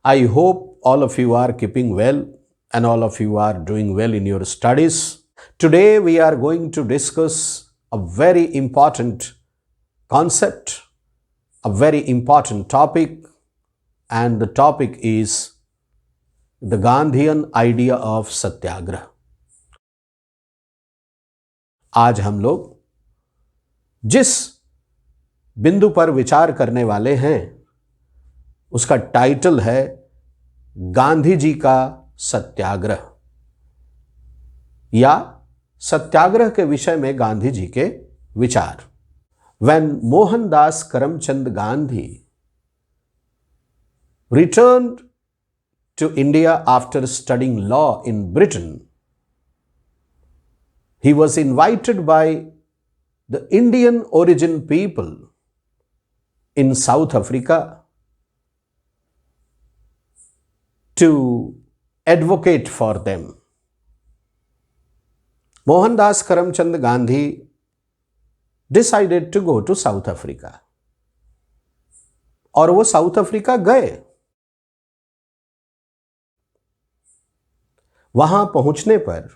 I hope all of you are keeping well and all of you are doing well in your studies. Today we are going to discuss a very important concept, a very important topic, and the topic is the Gandhian idea of सत्याग्रह. आज हम लोग जिस बिंदु पर विचार करने वाले हैं उसका टाइटल है गांधी जी का सत्याग्रह या सत्याग्रह के विषय में गांधी जी के विचार. When Mohandas Karamchand Gandhi returned to India after studying law in Britain, he was invited by the Indian origin people in South Africa to advocate for them. Mohandas Karamchand Gandhi decided to go to South Africa. और वो south Africa गए. वहां पहुंचने पर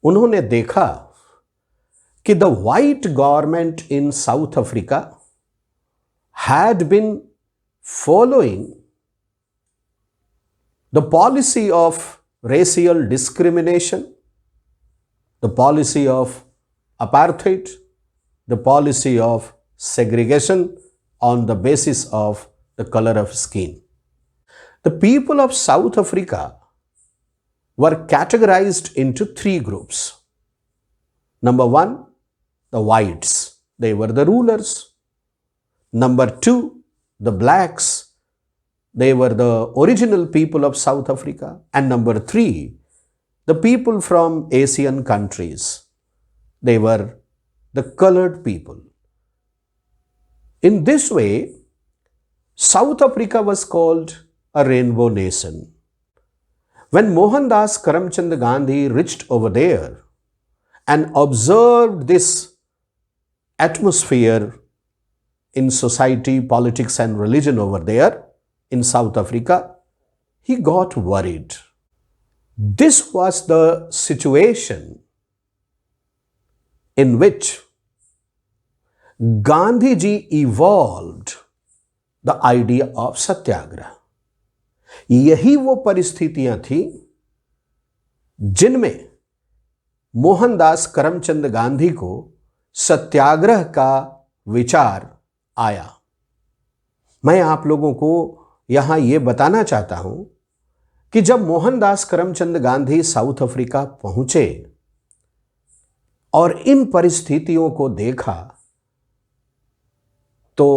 उन्होंने देखा कि the white government in south Africa had been following the policy of racial discrimination, the policy of apartheid, the policy of segregation on the basis of the color of skin. The people of South Africa were categorized into three groups. Number one, the whites. They were the rulers. Number two, the blacks. They were the original people of South Africa. And number three, the people from Asian countries. They were the colored people. In this way, South Africa was called a rainbow nation. When Mohandas Karamchand Gandhi reached over there and observed this atmosphere in society, politics and religion over there in South Africa, he got worried. This was the situation in which Gandhi ji evolved the idea of satyagraha. यही वो परिस्थितियां थी जिनमें मोहनदास करमचंद गांधी को सत्याग्रह का विचार आया. मैं आप लोगों को यहां यह बताना चाहता हूं कि जब मोहनदास करमचंद गांधी साउथ अफ्रीका पहुंचे और इन परिस्थितियों को देखा तो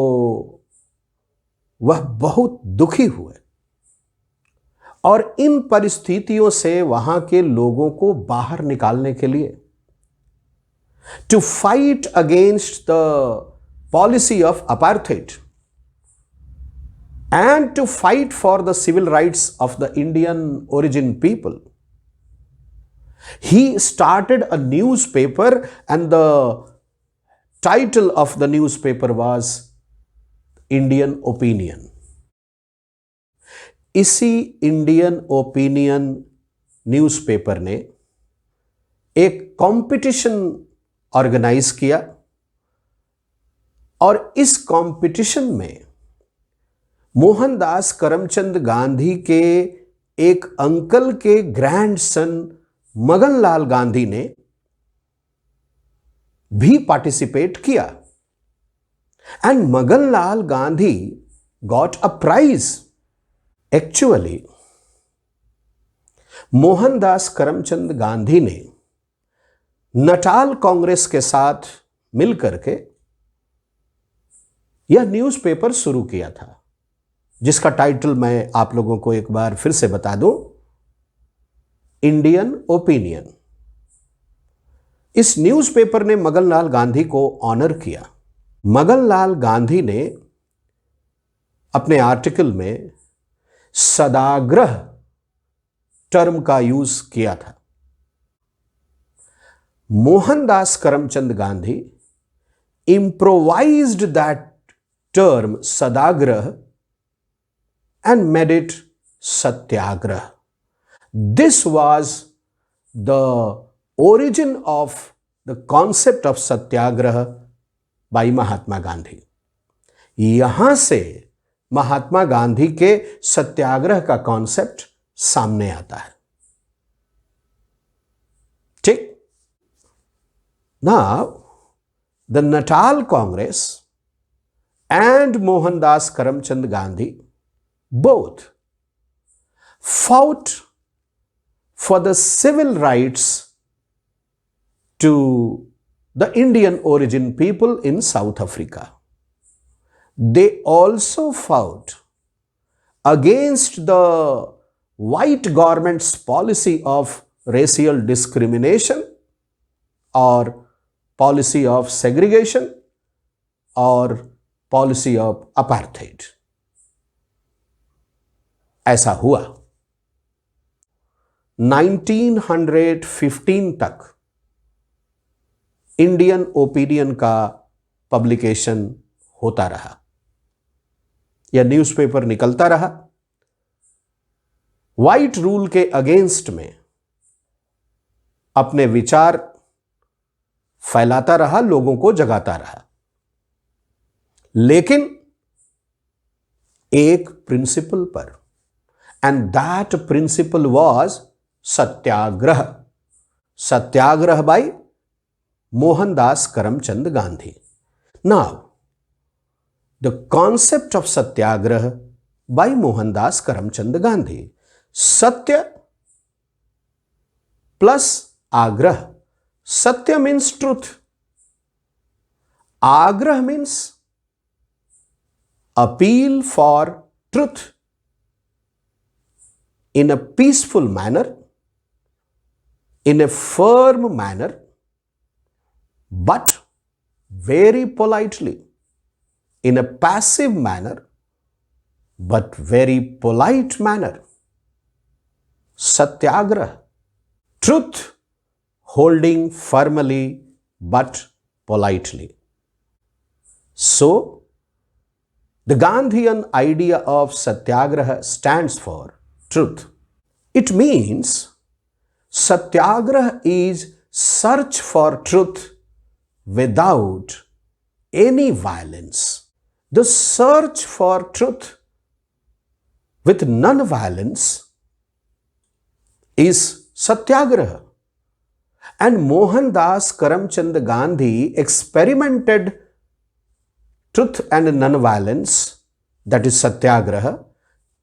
वह बहुत दुखी हुए और इन परिस्थितियों से वहां के लोगों को बाहर निकालने के लिए to fight against the policy of apartheid and to fight for the civil rights of the Indian origin people. He started a newspaper and the title of the newspaper was Indian Opinion. इसी Indian Opinion newspaper ने एक competition organise किया और इस competition में मोहनदास करमचंद गांधी के एक uncle के ग्रैंडसन मगनलाल गांधी ने भी पार्टिसिपेट किया and Maganlal Gandhi got a prize. Actually Mohandas Karamchand Gandhi ने नटाल कांग्रेस के साथ मिलकर के यह न्यूज़पेपर शुरू किया था जिसका टाइटल मैं आप लोगों को एक बार फिर से बता दूं, इंडियन ओपिनियन. इस न्यूज़पेपर ने मगनलाल गांधी को ऑनर किया. मगनलाल गांधी ने अपने आर्टिकल में सदाग्रह टर्म का यूज किया था. Mohandas Karamchand Gandhi improvised that term Sadagrah and made it Satyagraha. This was the origin of the concept of Satyagraha by Mahatma Gandhi. यहां से महात्मा गांधी के सत्याग्रह का कॉन्सेप्ट सामने आता है. ठीक. Now, the Natal Congress and Mohandas Karamchand Gandhi both fought for the civil rights to the Indian origin people in South Africa. They also fought against the white government's policy of racial discrimination or policy of segregation or policy of apartheid. ऐसा हुआ. 1915 तक Indian opinion का publication होता रहा या newspaper निकलता रहा. White rule के अगेंस्ट में अपने विचार फैलाता रहा, लोगों को जगाता रहा. लेकिन एक प्रिंसिपल पर, and that principle was satyagraha. Satyagraha by Mohandas Karamchand Gandhi. Now the concept of satyagraha by Mohandas Karamchand Gandhi. Satya plus agrah. Satya means truth. Agrah means appeal for truth in a peaceful manner, in a firm manner, but very politely. In a passive manner, but very polite manner. Satyagraha. Truth holding firmly but politely. So, the Gandhian idea of Satyagraha stands for truth. It means Satyagraha is search for truth without any violence. The search for truth with non-violence is Satyagraha. And Mohandas Karamchand Gandhi experimented truth and non-violence, that is Satyagraha,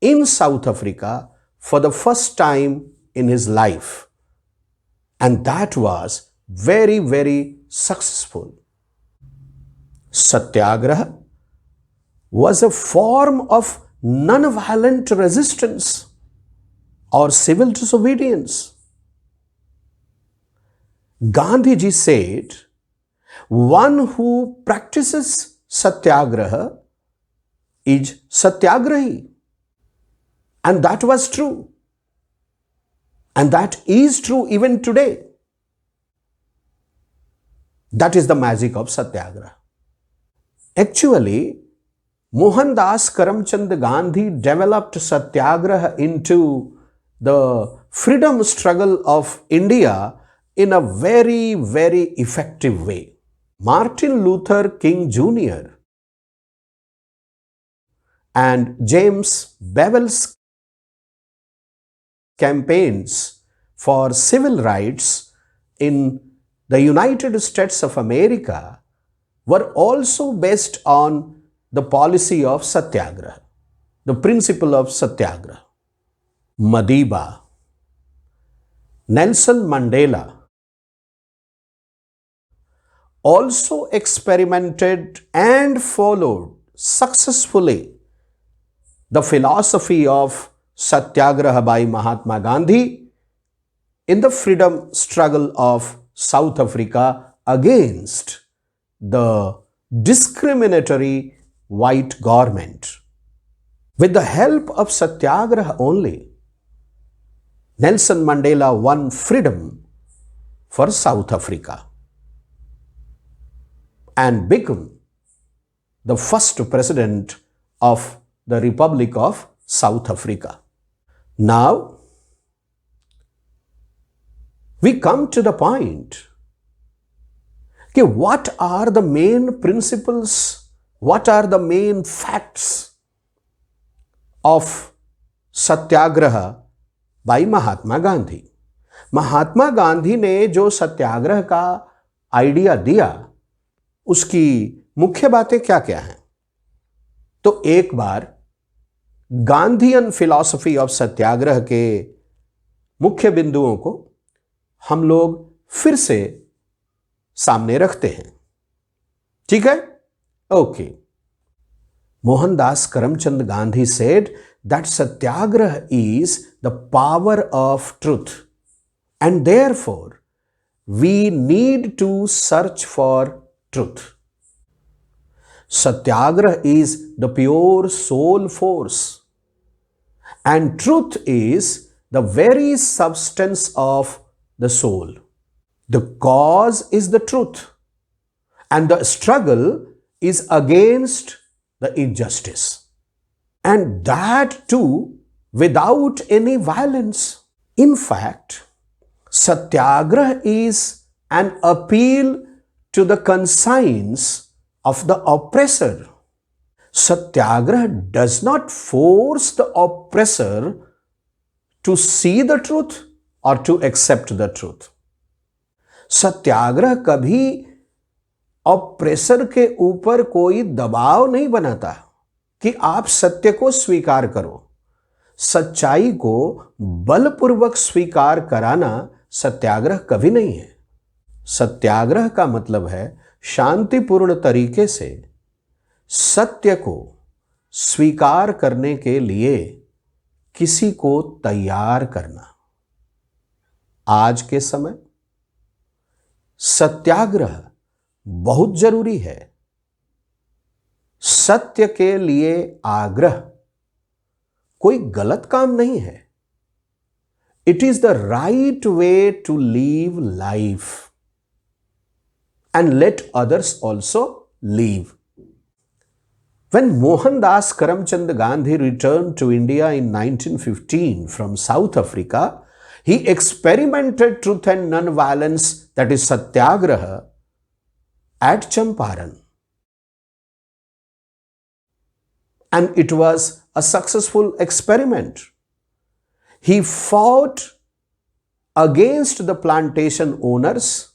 in South Africa for the first time in his life. And that was very, very successful. Satyagraha was a form of non-violent resistance or civil disobedience. Gandhiji said, one who practices Satyagraha is Satyagrahi. And that was true. And that is true even today. That is the magic of Satyagraha. Actually, Mohandas Karamchand Gandhi developed Satyagraha into the freedom struggle of India in a very, very effective way. Martin Luther King Jr. and James Bevel's campaigns for civil rights in the United States of America were also based on the policy of Satyagraha, the principle of Satyagraha. Madiba, Nelson Mandela also experimented and followed successfully the philosophy of Satyagraha by Mahatma Gandhi in the freedom struggle of South Africa against the discriminatory white government. With the help of Satyagraha only, Nelson Mandela won freedom for South Africa and became the first president of the Republic of South Africa. Now, we come to the point. Okay, what are the main principles? What are the main facts of Satyagraha by Mahatma Gandhi? Mahatma Gandhi ने जो सत्याग्रह का idea दिया, उसकी मुख्य बातें क्या क्या हैं? तो एक बार गांधीयन फिलॉसफी ऑफ सत्याग्रह के मुख्य बिंदुओं को हम लोग फिर से सामने रखते हैं. ठीक है? Okay. Mohandas Karamchand Gandhi said that satyagraha is the power of truth, and therefore we need to search for truth. Satyagraha is the pure soul force, and truth is the very substance of the soul. The cause is the truth, and the struggle is against the injustice, and that too without any violence. In fact, Satyagraha is an appeal to the conscience of the oppressor. Satyagraha does not force the oppressor to see the truth or to accept the truth. सत्याग्रह कभी oppressor के ऊपर कोई दबाव नहीं बनाता कि आप सत्य को स्वीकार करो. सच्चाई को बलपूर्वक स्वीकार कराना सत्याग्रह कभी नहीं है. सत्याग्रह का मतलब है शांतिपूर्ण तरीके से सत्य को स्वीकार करने के लिए किसी को तैयार करना. आज के समय सत्याग्रह बहुत जरूरी है. सत्य के लिए आग्रह कोई गलत काम नहीं है. It is the right way to live life and let others also live. When Mohandas Karamchand Gandhi returned to India in 1915 from South Africa, he experimented truth and non-violence, that is Satyagraha, at Champaran. And it was a successful experiment. He fought against the plantation owners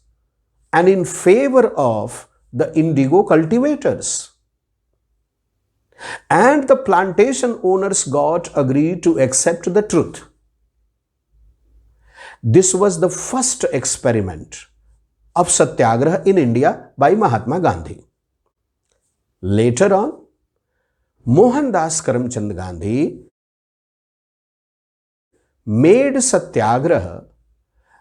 and in favor of the indigo cultivators. And the plantation owners got agreed to accept the truth. This was the first experiment of Satyagraha in India by Mahatma Gandhi. Later on, Mohandas Karamchand Gandhi made Satyagraha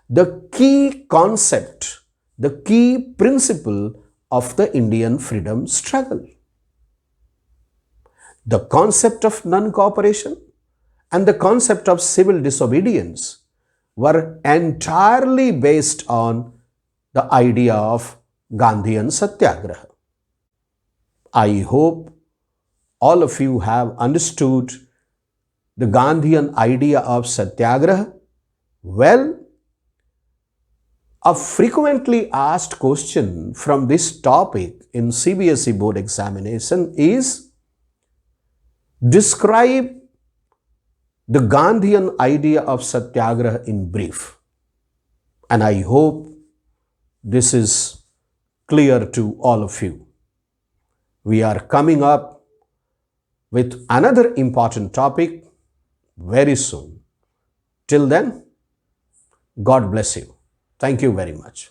the key concept, the key principle of the Indian freedom struggle. The concept of non-cooperation and the concept of civil disobedience were entirely based on the idea of Gandhian Satyagraha. I hope all of you have understood the Gandhian idea of Satyagraha well. A frequently asked question from this topic in CBSE board examination is, describe the Gandhian idea of Satyagraha in brief. And I hope this is clear to all of you. We are coming up with another important topic very soon. Till then, God bless you. Thank you very much.